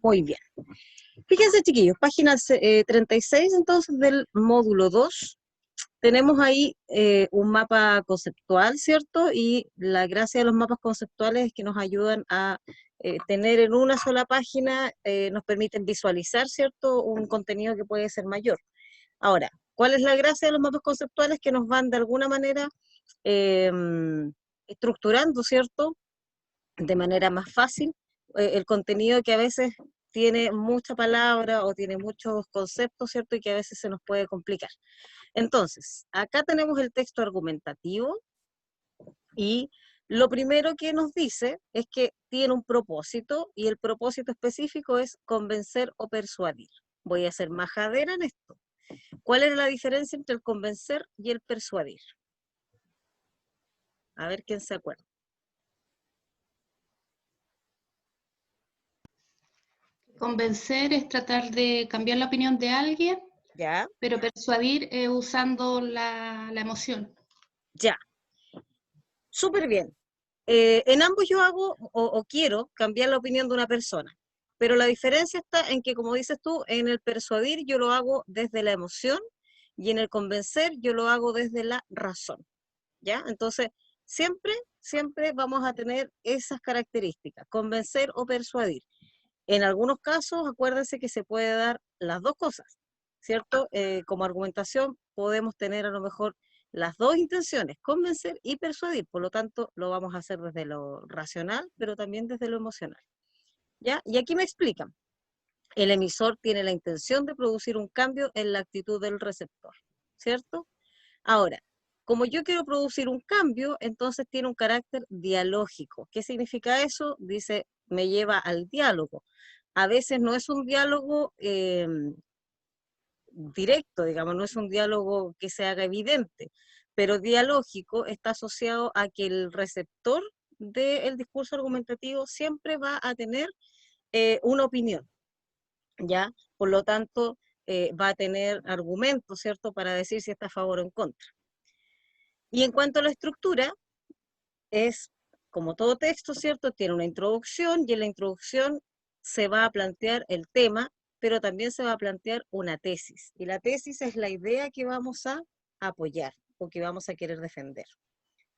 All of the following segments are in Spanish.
Muy bien. Fíjense, chiquillos, página 36, entonces, del módulo 2. Tenemos ahí un mapa conceptual, ¿cierto? Y la gracia de los mapas conceptuales es que nos ayudan a tener en una sola página, nos permiten visualizar, ¿cierto? Un contenido que puede ser mayor. Ahora, ¿cuál es la gracia de los mapas conceptuales? Que nos van de alguna manera eh, estructurando, ¿cierto? De manera más fácil el contenido que a veces tiene mucha palabra o tiene muchos conceptos, ¿cierto? Y que a veces se nos puede complicar. Entonces, acá tenemos el texto argumentativo y lo primero que nos dice es que tiene un propósito y el propósito específico es convencer o persuadir. Voy a ser majadera en esto. ¿Cuál es la diferencia entre el convencer y el persuadir? A ver quién se acuerda. Convencer es tratar de cambiar la opinión de alguien, ¿Ya? pero persuadir es usando la emoción. Ya. Súper bien. En ambos yo hago o quiero cambiar la opinión de una persona, pero la diferencia está en que, como dices tú, en el persuadir yo lo hago desde la emoción y en el convencer yo lo hago desde la razón, ¿ya? Entonces, siempre vamos a tener esas características, convencer o persuadir. En algunos casos, acuérdense que se puede dar las dos cosas, ¿cierto? Como argumentación podemos tener a lo mejor las dos intenciones, convencer y persuadir, por lo tanto lo vamos a hacer desde lo racional, pero también desde lo emocional, ¿ya? Y aquí me explican, el emisor tiene la intención de producir un cambio en la actitud del receptor, ¿cierto? Ahora, como yo quiero producir un cambio, entonces tiene un carácter dialógico. ¿Qué significa eso? Dice, me lleva al diálogo. A veces no es un diálogo directo, digamos, no es un diálogo que se haga evidente, pero dialógico está asociado a que el receptor del discurso argumentativo siempre va a tener una opinión, ¿ya? Por lo tanto, va a tener argumentos, ¿cierto?, para decir si está a favor o en contra. Y en cuanto a la estructura, es como todo texto, ¿cierto? Tiene una introducción y en la introducción se va a plantear el tema, pero también se va a plantear una tesis. Y la tesis es la idea que vamos a apoyar o que vamos a querer defender,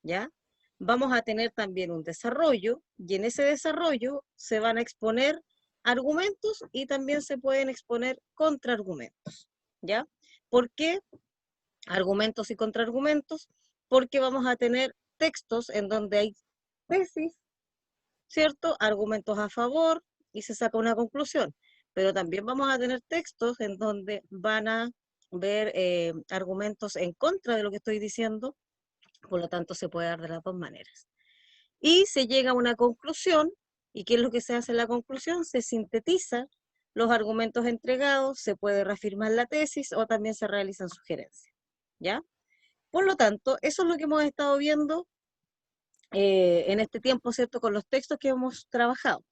¿ya? Vamos a tener también un desarrollo y en ese desarrollo se van a exponer argumentos y también se pueden exponer contraargumentos, ¿ya? ¿Por qué argumentos y contraargumentos? Porque vamos a tener textos en donde hay tesis, ¿cierto? Argumentos a favor y se saca una conclusión. Pero también vamos a tener textos en donde van a ver argumentos en contra de lo que estoy diciendo, por lo tanto se puede dar de las dos maneras. Y se llega a una conclusión, ¿y qué es lo que se hace en la conclusión? Se sintetiza los argumentos entregados, se puede reafirmar la tesis o también se realizan sugerencias, ¿ya? Por lo tanto, eso es lo que hemos estado viendo en este tiempo, ¿cierto? Con los textos que hemos trabajado,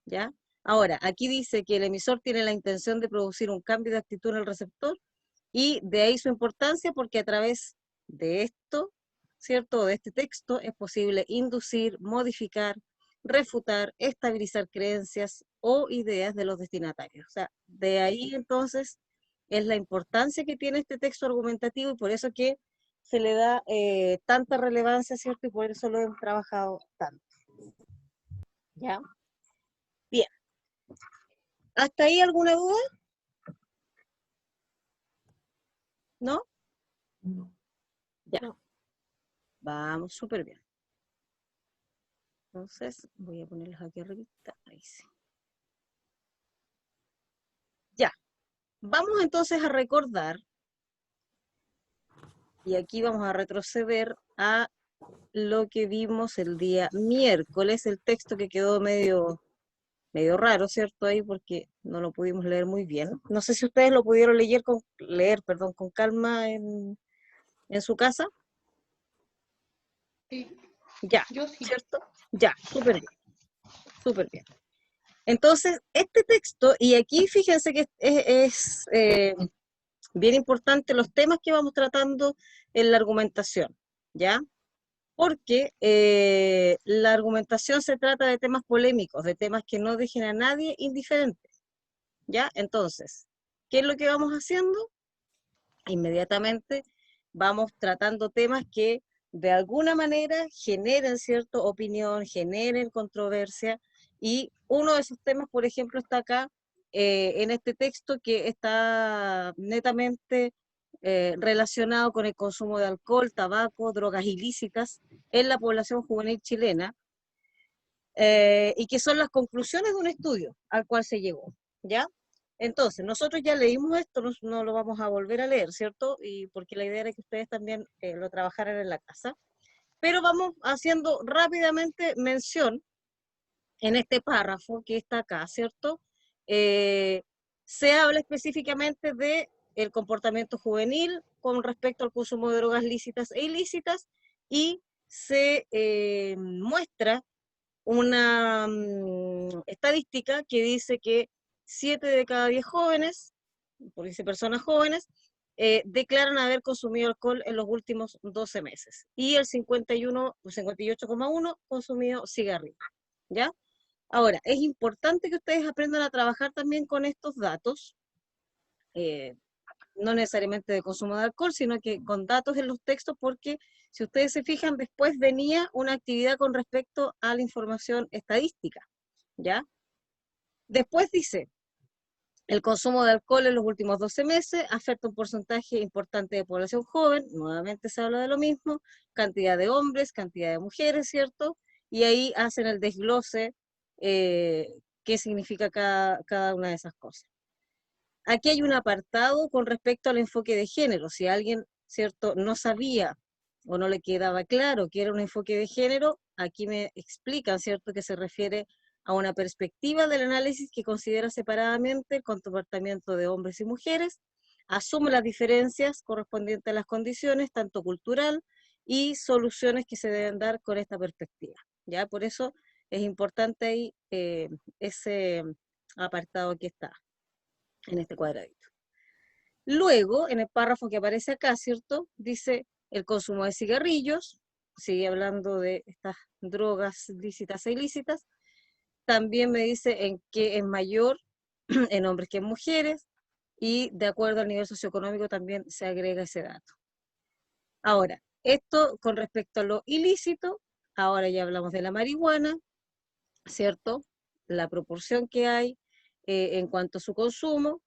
¿ya? Ahora, aquí dice que el emisor tiene la intención de producir un cambio de actitud en el receptor y de ahí su importancia porque a través de esto, ¿cierto? De este texto es posible inducir, modificar, refutar, estabilizar creencias o ideas de los destinatarios. O sea, de ahí entonces es la importancia que tiene este texto argumentativo y por eso que se le da tanta relevancia, ¿cierto? Y por eso lo hemos trabajado tanto. ¿Ya? Bien. ¿Hasta ahí alguna duda? ¿No? No. Ya. No. Vamos súper bien. Entonces, voy a ponerlos aquí arriba. Ahí sí. Ya. Vamos entonces a recordar, y aquí vamos a retroceder a lo que vimos el día miércoles, el texto que quedó medio raro, ¿cierto? Ahí porque no lo pudimos leer muy bien. No sé si ustedes lo pudieron leer, con calma en su casa. Sí. Ya, Yo sí. ¿cierto? Ya, súper bien, súper bien. Entonces, este texto, y aquí fíjense que es bien importante los temas que vamos tratando en la argumentación, ¿ya? Porque la argumentación se trata de temas polémicos, de temas que no dejen a nadie indiferente, ¿ya? Entonces, ¿qué es lo que vamos haciendo? Inmediatamente vamos tratando temas que de alguna manera generen cierta opinión, generen controversia, y uno de esos temas, por ejemplo, está acá en este texto, que está netamente relacionado con el consumo de alcohol, tabaco, drogas ilícitas en la población juvenil chilena, y que son las conclusiones de un estudio al cual se llegó, ¿ya? Entonces, nosotros ya leímos esto, no lo vamos a volver a leer, ¿cierto? Y porque la idea era que ustedes también lo trabajaran en la casa, pero vamos haciendo rápidamente mención en este párrafo que está acá, ¿cierto? Eh, Se habla específicamente de el comportamiento juvenil con respecto al consumo de drogas lícitas e ilícitas, y se muestra una estadística que dice que 7 de cada 10 jóvenes, por decir personas jóvenes, declaran haber consumido alcohol en los últimos 12 meses. Y el 58,1 consumido cigarrillos, ¿ya? Ahora, es importante que ustedes aprendan a trabajar también con estos datos, eh, no necesariamente de consumo de alcohol, sino que con datos en los textos, porque si ustedes se fijan, después venía una actividad con respecto a la información estadística, ¿ya? Después dice, el consumo de alcohol en los últimos 12 meses afecta un porcentaje importante de población joven, nuevamente se habla de lo mismo, cantidad de hombres, cantidad de mujeres, ¿cierto? Y ahí hacen el desglose, qué significa cada una de esas cosas. Aquí hay un apartado con respecto al enfoque de género. Si alguien, ¿cierto?, no sabía o no le quedaba claro que era un enfoque de género, aquí me explican, ¿cierto?, que se refiere a una perspectiva del análisis que considera separadamente el comportamiento de hombres y mujeres, asume las diferencias correspondientes a las condiciones, tanto cultural, y soluciones que se deben dar con esta perspectiva. ¿Ya? Por eso es importante ahí ese apartado que está en este cuadradito. Luego, en el párrafo que aparece acá, ¿cierto? Dice el consumo de cigarrillos, sigue hablando de estas drogas lícitas e ilícitas. También me dice en qué es mayor en hombres que en mujeres, y de acuerdo al nivel socioeconómico también se agrega ese dato. Ahora, esto con respecto a lo ilícito, ahora ya hablamos de la marihuana, ¿cierto? La proporción que hay en cuanto a su consumo.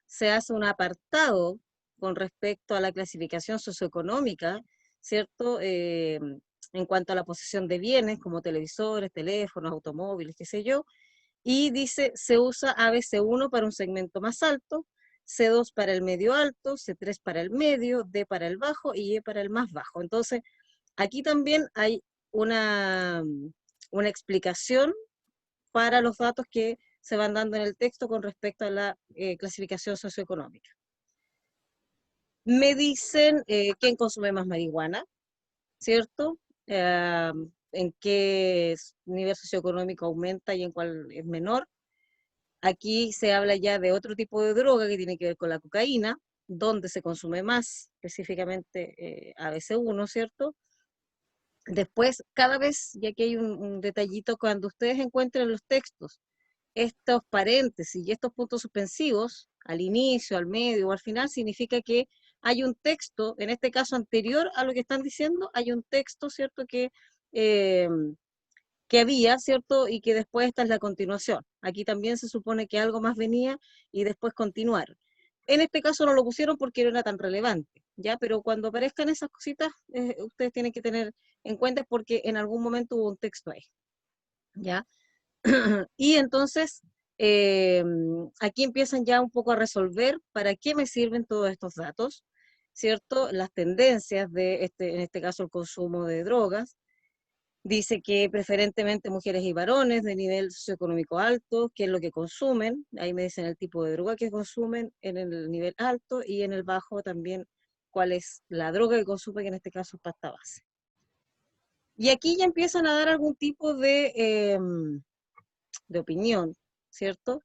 Se hace un apartado con respecto a la clasificación socioeconómica, ¿cierto? En cuanto a la posesión de bienes como televisores, teléfonos, automóviles, qué sé yo, y dice, se usa ABC1 para un segmento más alto, C2 para el medio alto, C3 para el medio, D para el bajo y E para el más bajo. Entonces, aquí también hay una explicación para los datos que se van dando en el texto con respecto a la clasificación socioeconómica. Me dicen quién consume más marihuana, ¿cierto? En qué nivel socioeconómico aumenta y en cuál es menor. Aquí se habla ya de otro tipo de droga que tiene que ver con la cocaína, donde se consume más, específicamente ABC1, ¿cierto? Después, cada vez, ya que hay un detallito, cuando ustedes encuentren los textos estos paréntesis y estos puntos suspensivos, al inicio, al medio o al final, significa que hay un texto, en este caso anterior a lo que están diciendo, hay un texto, ¿cierto?, eh, que había, ¿cierto?, y que después esta es la continuación. Aquí también se supone que algo más venía y después continuaron. En este caso no lo pusieron porque no era tan relevante, ¿ya? Pero cuando aparezcan esas cositas, ustedes tienen que tener en cuenta porque en algún momento hubo un texto ahí, ¿ya? Y entonces, aquí empiezan ya un poco a resolver para qué me sirven todos estos datos, ¿cierto? Las tendencias de, en este caso, el consumo de drogas. Dice que preferentemente mujeres y varones de nivel socioeconómico alto, qué es lo que consumen. Ahí me dicen el tipo de droga que consumen en el nivel alto, y en el bajo también cuál es la droga que consumen, que en este caso es pasta base. Y aquí ya empiezan a dar algún tipo de opinión, ¿cierto?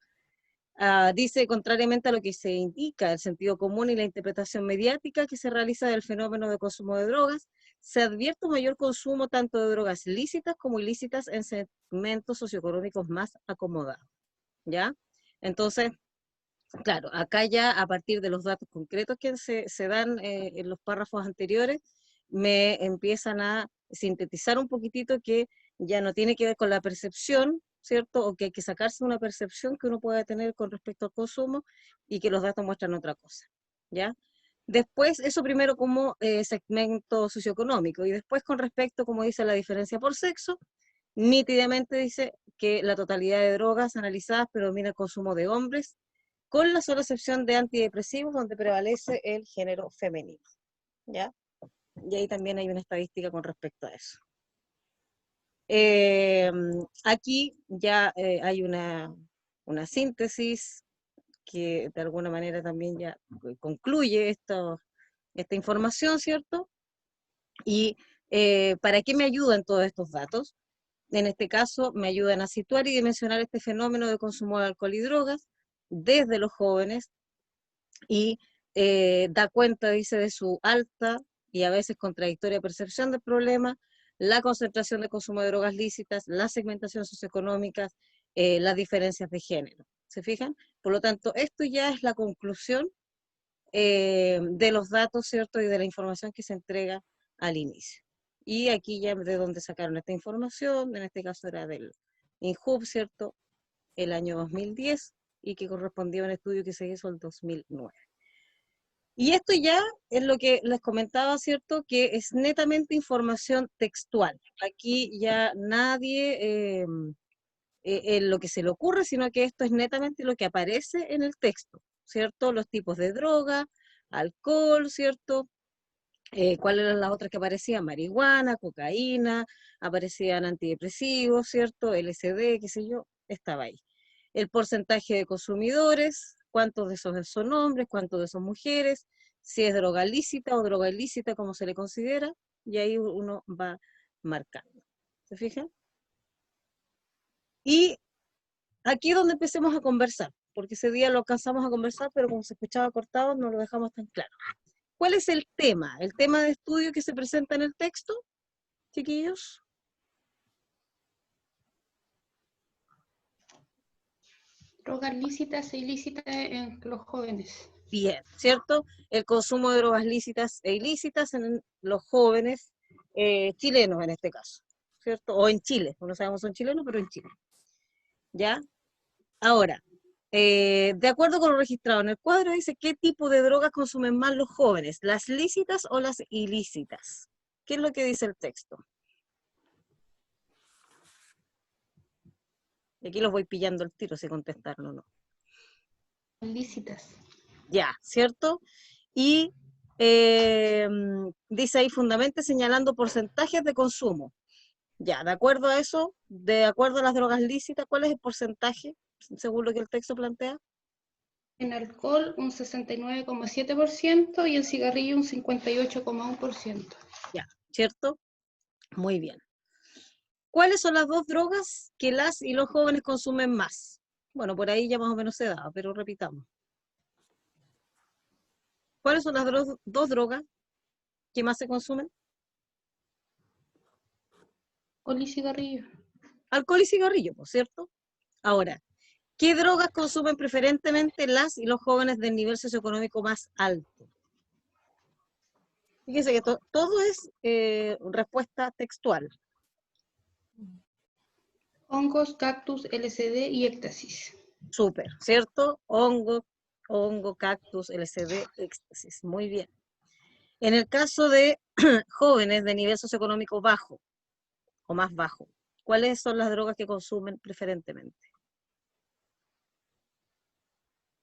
Dice, contrariamente a lo que se indica, el sentido común y la interpretación mediática que se realiza del fenómeno de consumo de drogas, se advierte un mayor consumo tanto de drogas lícitas como ilícitas en segmentos socioeconómicos más acomodados, ¿ya? Entonces, claro, acá ya a partir de los datos concretos que se dan en los párrafos anteriores, me empiezan a sintetizar un poquitito que ya no tiene que ver con la percepción, ¿cierto? O que hay que sacarse una percepción que uno pueda tener con respecto al consumo y que los datos muestran otra cosa, ¿ya? Después, eso primero como segmento socioeconómico, y después con respecto, como dice, la diferencia por sexo, nítidamente dice que la totalidad de drogas analizadas predomina el consumo de hombres, con la sola excepción de antidepresivos, donde prevalece el género femenino, ¿ya? Y ahí también hay una estadística con respecto a eso. Aquí ya hay una síntesis que de alguna manera también ya concluye esta información, ¿cierto? Y ¿para qué me ayudan todos estos datos? En este caso, me ayudan a situar y dimensionar este fenómeno de consumo de alcohol y drogas desde los jóvenes y da cuenta, dice, de su alta y a veces contradictoria percepción del problema, la concentración de consumo de drogas lícitas, la segmentación socioeconómica, las diferencias de género. ¿Se fijan? Por lo tanto, esto ya es la conclusión de los datos, ¿cierto? Y de la información que se entrega al inicio. Y aquí ya de dónde sacaron esta información, en este caso era del INJUB, ¿cierto? El año 2010 y que correspondía a un estudio que se hizo el 2009. Y esto ya es lo que les comentaba, ¿cierto? Que es netamente información textual. Aquí ya nadie lo que se le ocurre, sino que esto es netamente lo que aparece en el texto, ¿cierto? Los tipos de droga, alcohol, ¿cierto? ¿Cuáles eran las otras que aparecían? Marihuana, cocaína, aparecían antidepresivos, ¿cierto? LSD, qué sé yo, estaba ahí. El porcentaje de consumidores, cuántos de esos son hombres, cuántos de esos mujeres, si es droga lícita o droga ilícita, como se le considera, y ahí uno va marcando. ¿Se fijan? Y aquí es donde empecemos a conversar, porque ese día lo alcanzamos a conversar, pero como se escuchaba cortado, no lo dejamos tan claro. ¿Cuál es el tema? ¿El tema de estudio que se presenta en el texto, chiquillos? Drogas lícitas e ilícitas en los jóvenes. Bien, ¿cierto? El consumo de drogas lícitas e ilícitas en los jóvenes chilenos en este caso, ¿cierto? O en Chile, no sabemos si son chilenos, pero en Chile. ¿Ya? Ahora, de acuerdo con lo registrado en el cuadro, dice qué tipo de drogas consumen más los jóvenes, las lícitas o las ilícitas. ¿Qué es lo que dice el texto? Y aquí los voy pillando el tiro si contestaron o no. Lícitas. Ya, ¿cierto? Y dice ahí fundamentalmente señalando porcentajes de consumo. Ya, de acuerdo a eso, de acuerdo a las drogas lícitas, ¿cuál es el porcentaje, según lo que el texto plantea? En alcohol un 69,7% y en cigarrillo un 58,1%. Ya, ¿cierto? Muy bien. ¿Cuáles son las dos drogas que las y los jóvenes consumen más? Bueno, por ahí ya más o menos se daba, pero repitamos. ¿Cuáles son las dos drogas que más se consumen? Alcohol y cigarrillo. Alcohol y cigarrillo, ¿por cierto? Ahora, ¿qué drogas consumen preferentemente las y los jóvenes del nivel socioeconómico más alto? Fíjense que todo es respuesta textual. Hongos, cactus, LSD y éxtasis. Súper, ¿cierto? Hongo, cactus, LSD, éxtasis. Muy bien. En el caso de jóvenes de nivel socioeconómico bajo o más bajo, ¿cuáles son las drogas que consumen preferentemente?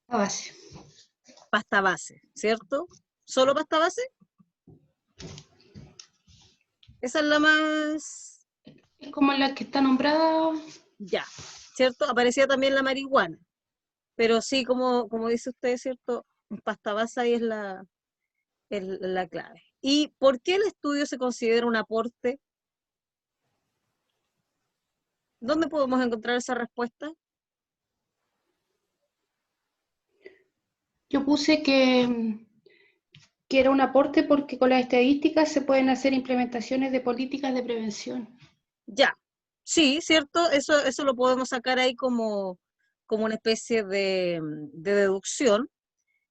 A base. Pasta base, ¿cierto? ¿Solo pasta base? Esa es la más... Es como la que está nombrada. Ya, ¿cierto? Aparecía también la marihuana, pero sí, como dice usted, ¿cierto? Pasta base ahí es la clave. ¿Y por qué el estudio se considera un aporte? ¿Dónde podemos encontrar esa respuesta? Yo puse que era un aporte porque con las estadísticas se pueden hacer implementaciones de políticas de prevención. Ya, sí, ¿cierto? Eso lo podemos sacar ahí como como una especie de deducción,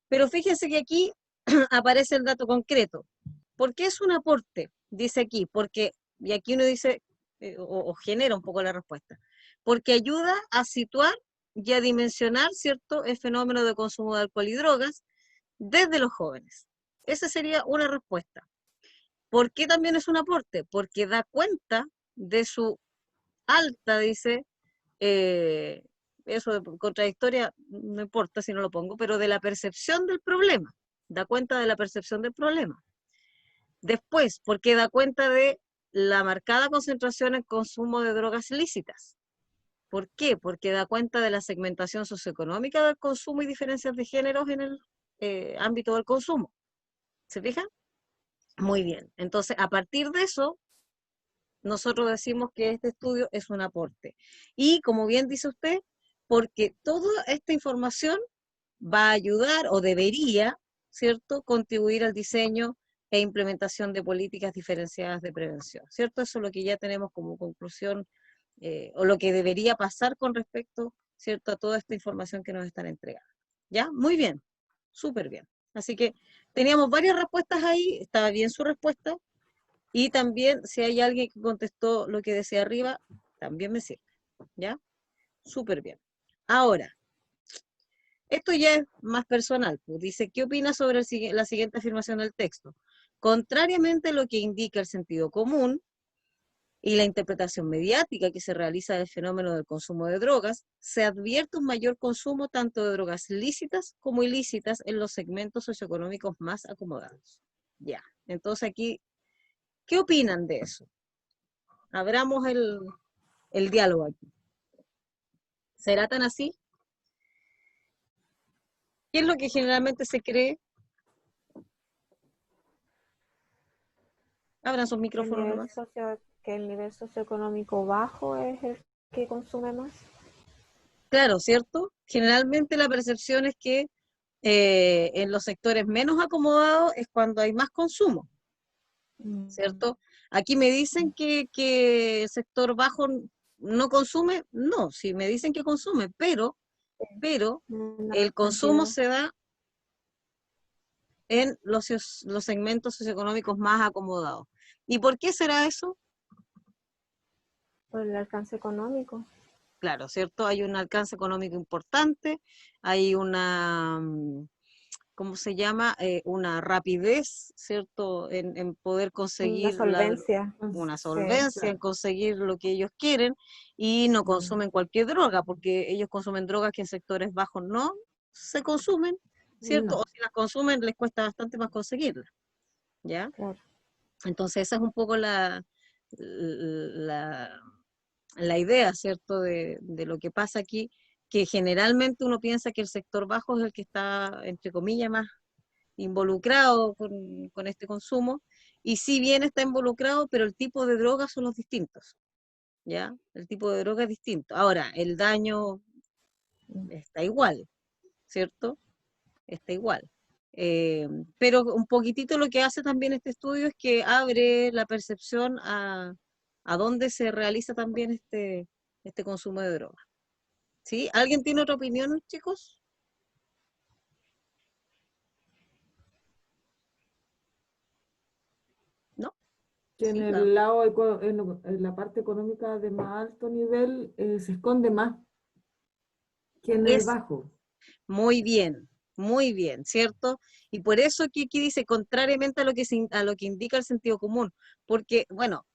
pero fíjense que aquí aparece el dato concreto. ¿Por qué es un aporte? Dice aquí, porque, y aquí uno dice, o genera un poco la respuesta, porque ayuda a situar y a dimensionar, ¿cierto?, el fenómeno de consumo de alcohol y drogas desde los jóvenes. Esa sería una respuesta. ¿Por qué también es un aporte? Porque da cuenta de su alta, dice, eh, eso de contradictoria, no importa si no lo pongo, pero de la percepción del problema. Da cuenta de la percepción del problema. Después, porque da cuenta de la marcada concentración en consumo de drogas ilícitas. ¿Por qué? Porque da cuenta de la segmentación socioeconómica del consumo y diferencias de géneros en el ámbito del consumo. ¿Se fijan? Muy bien. Entonces, a partir de eso, nosotros decimos que este estudio es un aporte. Y como bien dice usted, porque toda esta información va a ayudar o debería, ¿cierto?, contribuir al diseño e implementación de políticas diferenciadas de prevención, ¿cierto? Eso es lo que ya tenemos como conclusión, o lo que debería pasar con respecto, ¿cierto?, a toda esta información que nos están entregando. ¿Ya? Muy bien, súper bien. Así que teníamos varias respuestas ahí, estaba bien su respuesta, y también si hay alguien que contestó lo que decía arriba, también me sirve, ¿ya? Súper bien. Ahora, esto ya es más personal, pues. Dice, ¿qué opina sobre la siguiente afirmación del texto? Contrariamente a lo que indica el sentido común y la interpretación mediática que se realiza del fenómeno del consumo de drogas, se advierte un mayor consumo tanto de drogas lícitas como ilícitas en los segmentos socioeconómicos más acomodados. Ya, entonces aquí, ¿qué opinan de eso? Abramos el diálogo aquí. ¿Será tan así? ¿Qué es lo que generalmente se cree? Abran sus Que el micrófonos nivel nomás. que el nivel socioeconómico bajo es el que consume más. Claro, ¿cierto? Generalmente la percepción es que en los sectores menos acomodados es cuando hay más consumo, ¿cierto? Aquí me dicen que el sector bajo no consume, no, sí me dicen que consume, pero En la el consumo cantidad, se da en los segmentos socioeconómicos más acomodados. ¿Y por qué será eso? por el alcance económico. Claro, ¿cierto? Hay un alcance económico importante, hay una, ¿cómo se llama? Una rapidez, ¿cierto? En poder Una conseguir solvencia. una Sí, solvencia, en conseguir lo que ellos quieren y no consumen cualquier droga, porque ellos consumen drogas que en sectores bajos no se consumen, ¿cierto? O No. si las consumen les cuesta bastante más conseguirlas, ¿ya? claro. Entonces esa es un poco la, la idea, ¿cierto?, de lo que pasa aquí, que generalmente uno piensa que el sector bajo es el que está, entre comillas, más involucrado con este consumo, y si bien está involucrado, pero el tipo de drogas son los distintos, ¿ya? El tipo de droga es distinto. Ahora, el daño está igual, ¿cierto? Está igual. Eh, pero un poquitito lo que hace también este estudio es que abre la percepción a dónde se realiza también este consumo de drogas. ¿Sí? ¿Alguien tiene otra opinión, chicos? ¿No? Que en Sí, el lado, en la parte económica de más alto nivel se esconde más que en el es bajo. muy bien, ¿cierto? Y por eso que aquí dice, contrariamente a a lo que indica el sentido común, porque, bueno,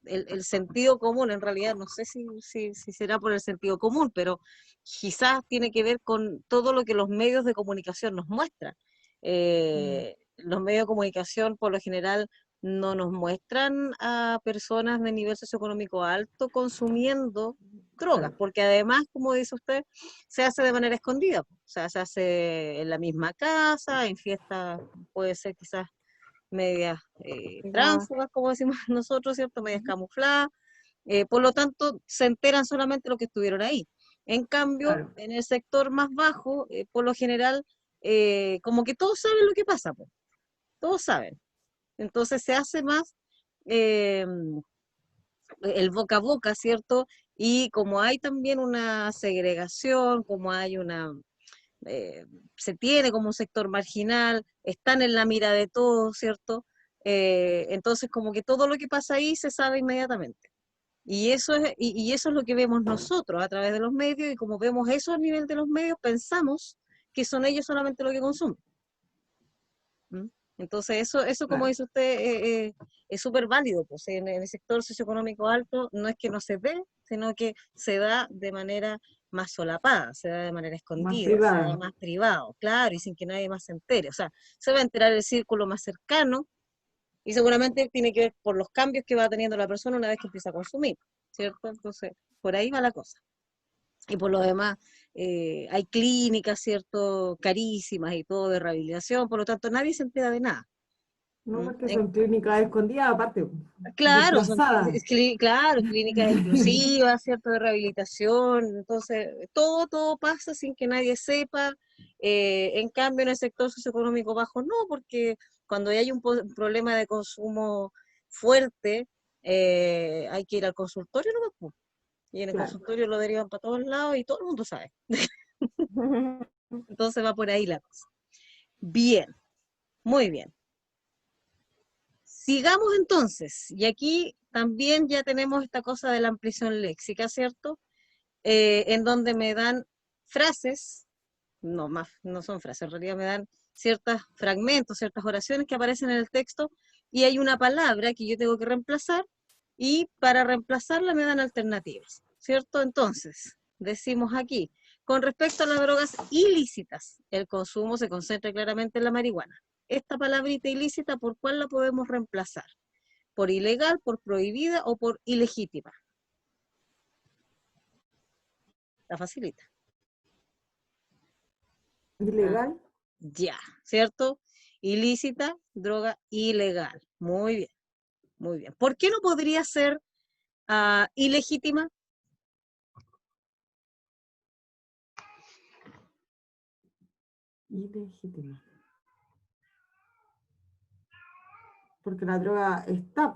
el sentido común, en realidad, no sé si será por el sentido común, pero quizás tiene que ver con todo lo que los medios de comunicación nos muestran. Los medios de comunicación, por lo general, no nos muestran a personas de nivel socioeconómico alto consumiendo drogas, Claro. porque además, como dice usted, se hace de manera escondida, o sea, se hace en la misma casa, en fiestas, puede ser quizás medias Privada. tránsfugas, como decimos nosotros, ¿cierto? Medias camufladas, por lo tanto, se enteran solamente los que estuvieron ahí. En cambio, Claro. en el sector más bajo, por lo general, como que todos saben lo que pasa, pues, todos saben. Entonces se hace más eh, el boca a boca, ¿cierto? Y como hay también una segregación, como hay se tiene como un sector marginal, están en la mira de todos, ¿cierto? Entonces como que todo lo que pasa ahí se sabe inmediatamente. Y eso es lo que vemos nosotros a través de los medios, y como vemos eso a nivel de los medios, pensamos que son ellos solamente lo que consumen. ¿Mm? Entonces eso como Claro. dice usted, es súper válido, pues en el sector socioeconómico alto no es que no se ve, sino que se da de manera más solapada, se da de manera Más escondida, se da privada. más privado, claro, y sin que nadie más se entere. O sea, se va a enterar el círculo más cercano, y seguramente tiene que ver por los cambios que va teniendo la persona una vez que empieza a consumir, ¿cierto? Entonces, por ahí va la cosa. Y por lo demás, hay clínicas, ¿cierto? Carísimas y todo de rehabilitación, por lo tanto, nadie se entera de nada. No, ¿Mm? porque son clínicas escondidas, aparte, Claro, disfrazadas. claro, clínicas inclusivas, ¿cierto? De rehabilitación, entonces todo pasa sin que nadie sepa. En cambio, en el sector socioeconómico bajo no, porque cuando hay un problema de consumo fuerte, hay que ir al consultorio, ¿no? Pues, y en el Claro. consultorio lo derivan para todos lados y todo el mundo sabe. Entonces va por ahí la cosa. Bien, muy bien. Sigamos entonces, y aquí también ya tenemos esta cosa de la ampliación léxica, ¿cierto? En donde me dan frases, no son frases, en realidad me dan ciertos fragmentos, ciertas oraciones que aparecen en el texto, y hay una palabra que yo tengo que reemplazar, y para reemplazarla me dan alternativas, ¿cierto? Entonces, decimos aquí, con respecto a las drogas ilícitas, el consumo se concentra claramente en la marihuana. Esta palabrita ilícita, ¿por cuál la podemos reemplazar? ¿Por ilegal, por prohibida o por ilegítima? La facilita. Ilegal. Ya, ¿cierto? Ilícita, droga ilegal. Muy bien, muy bien. ¿Por qué no podría ser ilegítima? Ilegítima. Porque la droga está,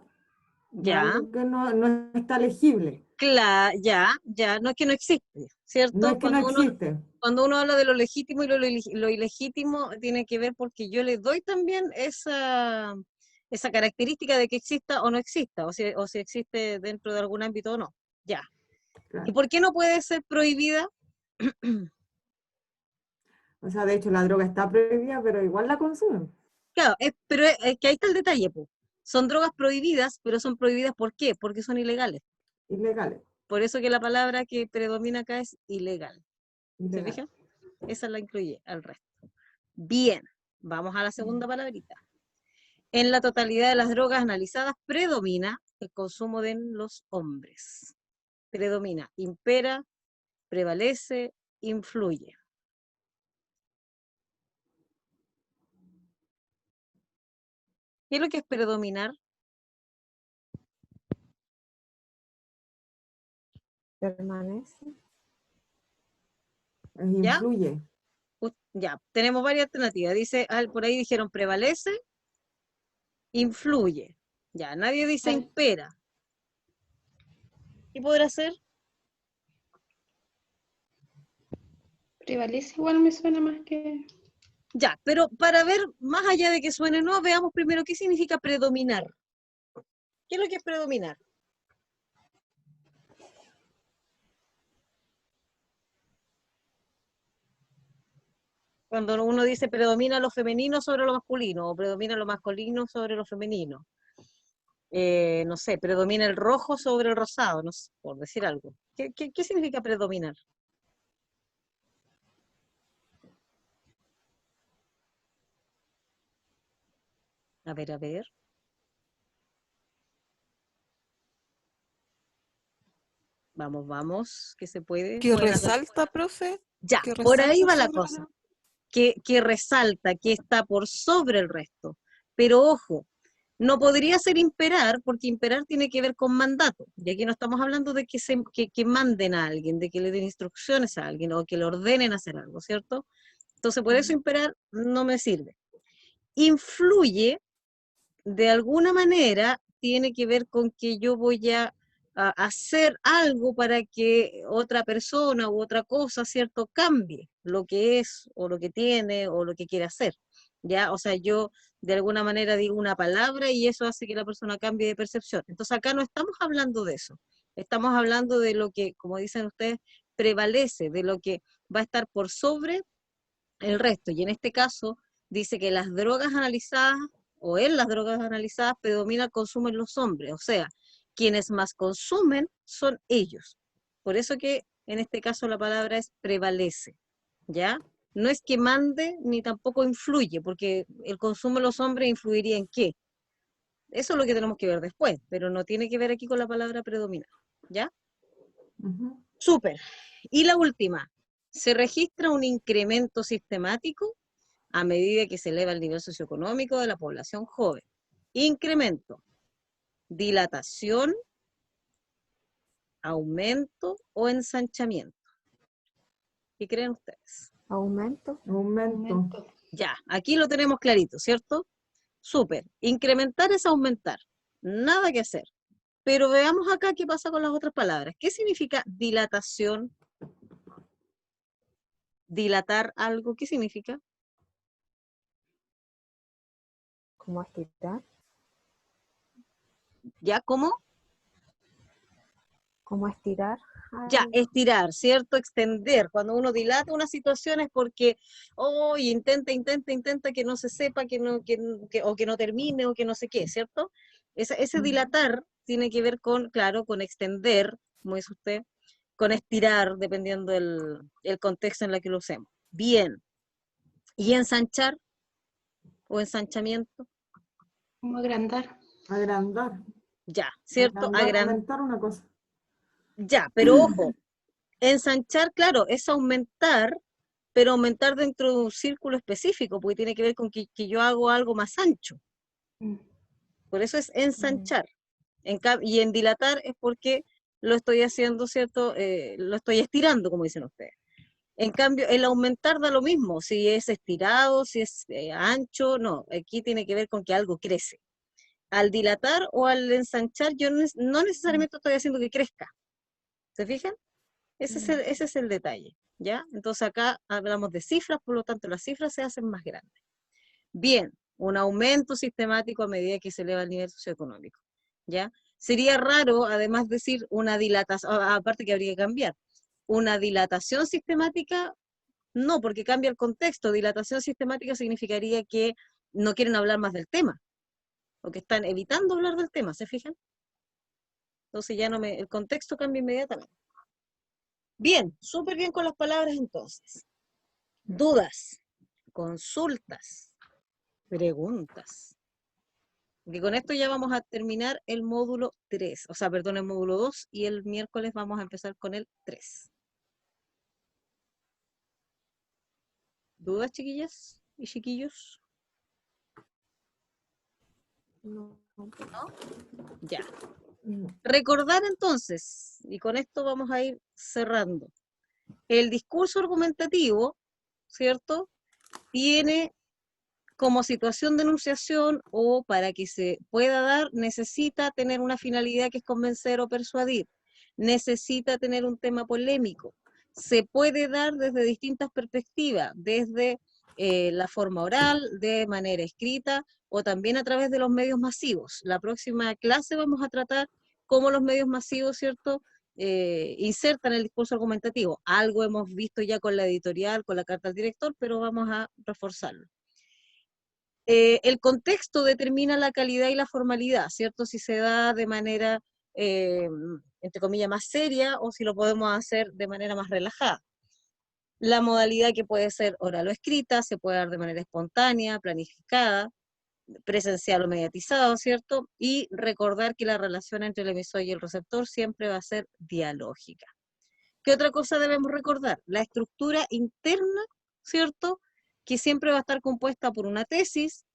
no es Ya, algo que no está legible. ya, no es que no existe, No ¿cierto? es que no existe. Cuando uno habla de lo legítimo y lo ilegítimo, tiene que ver porque yo le doy también esa característica de que exista o no exista, o si existe dentro de algún ámbito o no. Ya. ¿Y Claro. por qué no puede ser prohibida? O sea, de hecho la droga está prohibida, pero igual la consumen. Claro, pero es que ahí está el detalle, po. Son drogas prohibidas, pero son prohibidas ¿por qué? Porque son ilegales. Ilegales. Por eso que la palabra que predomina acá es ilegal. ¿Se Ilegal. fija? Esa la incluye al resto. Bien, vamos a la segunda palabrita. En la totalidad de las drogas analizadas predomina el consumo de los hombres. Predomina, impera, prevalece, influye. ¿Qué es lo que es predominar? Permanece. ¿Ya? Influye. Ya, tenemos varias alternativas. Dice, por ahí dijeron prevalece, influye. Ya, nadie dice Vale. impera. ¿Qué podrá ser? Prevalece igual me suena más que... Ya, pero para ver más allá de que suene no, veamos primero qué significa predominar. ¿Qué es lo que es predominar? Cuando uno dice predomina lo femenino sobre lo masculino, o predomina lo masculino sobre lo femenino. No sé, predomina el rojo sobre el rosado, no sé, por decir algo. ¿Qué significa predominar? A ver, a ver. Vamos, que se puede. Que Pueden hacer. resalta, profe, Ya, que por ahí resalta va la sobre cosa. Que resalta, que está por sobre el resto. Pero ojo, no podría ser imperar, porque imperar tiene que ver con mandato. Y aquí no estamos hablando de que manden a alguien, de que le den instrucciones a alguien o que le ordenen hacer algo, ¿cierto? Entonces, por eso imperar no me sirve. Influye, de alguna manera, tiene que ver con que yo voy a hacer algo para que otra persona u otra cosa, ¿cierto?, cambie lo que es, o lo que tiene, o lo que quiere hacer, ¿ya? O sea, yo de alguna manera digo una palabra y eso hace que la persona cambie de percepción. Entonces acá no estamos hablando de eso, estamos hablando de lo que, como dicen ustedes, prevalece, de lo que va a estar por sobre el resto. Y en este caso dice que las drogas analizadas, o en las drogas analizadas, predomina el consumo en los hombres, o sea, quienes más consumen son ellos. Por eso que en este caso la palabra es prevalece, ¿ya? No es que mande ni tampoco influye, porque el consumo en los hombres influiría en qué. Eso es lo que tenemos que ver después, pero no tiene que ver aquí con la palabra predominar, ¿ya? Ujú. Súper. Y la última, se registra un incremento sistemático a medida que se eleva el nivel socioeconómico de la población joven. Incremento, dilatación, aumento o ensanchamiento. ¿Qué creen ustedes? Aumento. Aumento. Ya, aquí lo tenemos clarito, ¿cierto? Súper. Incrementar es aumentar. Nada que hacer. Pero veamos acá qué pasa con las otras palabras. ¿Qué significa dilatación? Dilatar algo, ¿qué significa? ¿Cómo estirar? ¿Ya? ¿Cómo? ¿Cómo estirar? Ya, algo? estirar, ¿cierto? Extender. Cuando uno dilata una situación es porque, oh, intenta que no se sepa, o que no termine, o que no sé qué, ¿cierto? Ese dilatar tiene que ver con, claro, con extender, como dice usted, con estirar, dependiendo el contexto en el que lo usemos. Bien. ¿Y ensanchar o ensanchamiento? Como agrandar. Agrandar. Ya, ¿cierto? Agrandar, aumentar una cosa. Ya, pero ojo, ensanchar, claro, es aumentar, pero aumentar dentro de un círculo específico, porque tiene que ver con que yo hago algo más ancho. Mm. Por eso es ensanchar. Y en dilatar es porque lo estoy haciendo, ¿cierto? Lo estoy estirando, como dicen ustedes. En cambio, el aumentar da lo mismo, si es estirado, si es ancho, no. Aquí tiene que ver con que algo crece. Al dilatar o al ensanchar, yo no necesariamente estoy haciendo que crezca. ¿Se fijan? Ese es el detalle, ¿ya? Entonces acá hablamos de cifras, por lo tanto las cifras se hacen más grandes. Bien, un aumento sistemático a medida que se eleva el nivel socioeconómico, ¿ya? Sería raro, además, decir una dilatación, aparte que habría que cambiar, una dilatación sistemática, no, porque cambia el contexto. Dilatación sistemática significaría que no quieren hablar más del tema, o que están evitando hablar del tema, ¿se fijan? Entonces ya el contexto cambia inmediatamente. Bien, súper bien con las palabras entonces. Dudas, consultas, preguntas. Porque con esto ya vamos a terminar el módulo 3, o sea, perdón, el módulo 2, y el miércoles vamos a empezar con el 3. ¿Dudas, chiquillas y chiquillos? No, no. Ya. No. Recordar entonces, y con esto vamos a ir cerrando, el discurso argumentativo, ¿cierto?, tiene como situación de enunciación, o para que se pueda dar, necesita tener una finalidad que es convencer o persuadir, necesita tener un tema polémico, se puede dar desde distintas perspectivas, desde la forma oral, de manera escrita, o también a través de los medios masivos. La próxima clase vamos a tratar cómo los medios masivos, ¿cierto?, insertan el discurso argumentativo. Algo hemos visto ya con la editorial, con la carta al director, pero vamos a reforzarlo. El contexto determina la calidad y la formalidad, ¿cierto? Si se da de manera, entre comillas, más seria, o si lo podemos hacer de manera más relajada. La modalidad, que puede ser oral o escrita, se puede dar de manera espontánea, planificada, presencial o mediatizado, ¿cierto? Y recordar que la relación entre el emisor y el receptor siempre va a ser dialógica. ¿Qué otra cosa debemos recordar? La estructura interna, ¿cierto?, que siempre va a estar compuesta por una tesis,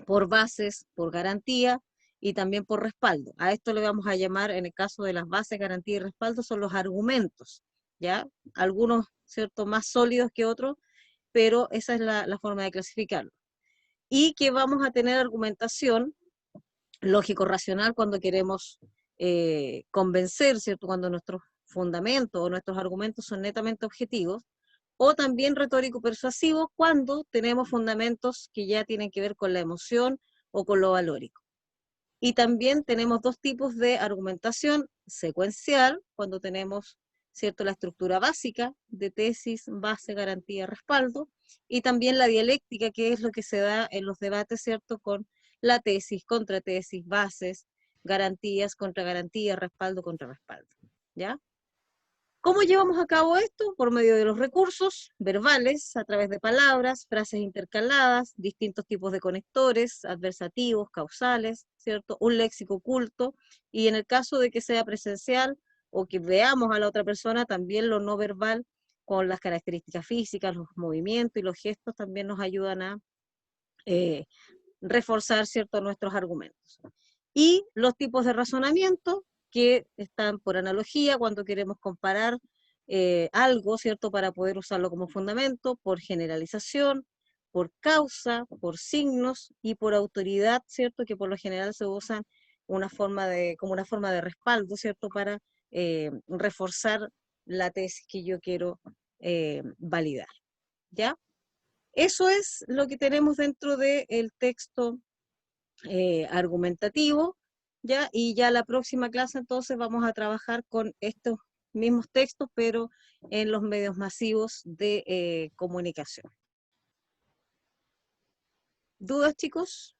por bases, por garantía y también por respaldo. A esto le vamos a llamar, en el caso de las bases, garantía y respaldo, son los argumentos, ¿ya? Algunos, ¿cierto?, más sólidos que otros, pero esa es la forma de clasificarlo. Y que vamos a tener argumentación lógico-racional cuando queremos convencer, ¿cierto? Cuando nuestros fundamentos o nuestros argumentos son netamente objetivos, o también retórico-persuasivo cuando tenemos fundamentos que ya tienen que ver con la emoción o con lo valórico. Y también tenemos dos tipos de argumentación: secuencial, cuando tenemos, ¿cierto?, la estructura básica de tesis, base, garantía, respaldo, y también la dialéctica, que es lo que se da en los debates, ¿cierto?, con la tesis, contratesis, bases, garantías, contragarantía, respaldo, contrarrespaldo, ¿ya? ¿Cómo llevamos a cabo esto? Por medio de los recursos verbales, a través de palabras, frases intercaladas, distintos tipos de conectores, adversativos, causales, ¿cierto? Un léxico oculto, y en el caso de que sea presencial o que veamos a la otra persona, también lo no verbal, con las características físicas, los movimientos y los gestos también nos ayudan a reforzar, ¿cierto?, nuestros argumentos. Y los tipos de razonamiento, que están por analogía cuando queremos comparar algo, ¿cierto?, para poder usarlo como fundamento, por generalización, por causa, por signos y por autoridad, ¿cierto?, que por lo general se usan como una forma de respaldo, ¿cierto?, para reforzar la tesis que yo quiero validar, ¿ya? Eso es lo que tenemos dentro del texto argumentativo, ¿ya? Y ya la próxima clase entonces vamos a trabajar con estos mismos textos, pero en los medios masivos de comunicación. ¿Dudas, chicos?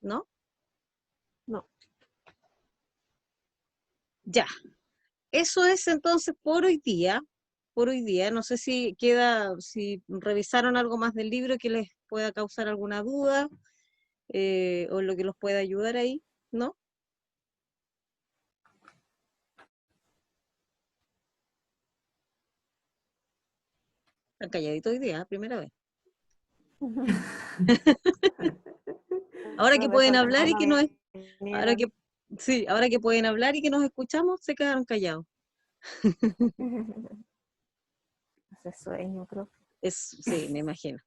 ¿No? No. Ya. Eso es entonces por hoy día. Por hoy día, no sé si revisaron algo más del libro que les pueda causar alguna duda o lo que los pueda ayudar ahí, ¿no? Están calladitos hoy día, primera vez. Ahora que pueden hablar y que no es, ahora que pueden hablar y que nos escuchamos, se quedaron callados. Hace sueño, creo. Sí, me imagino.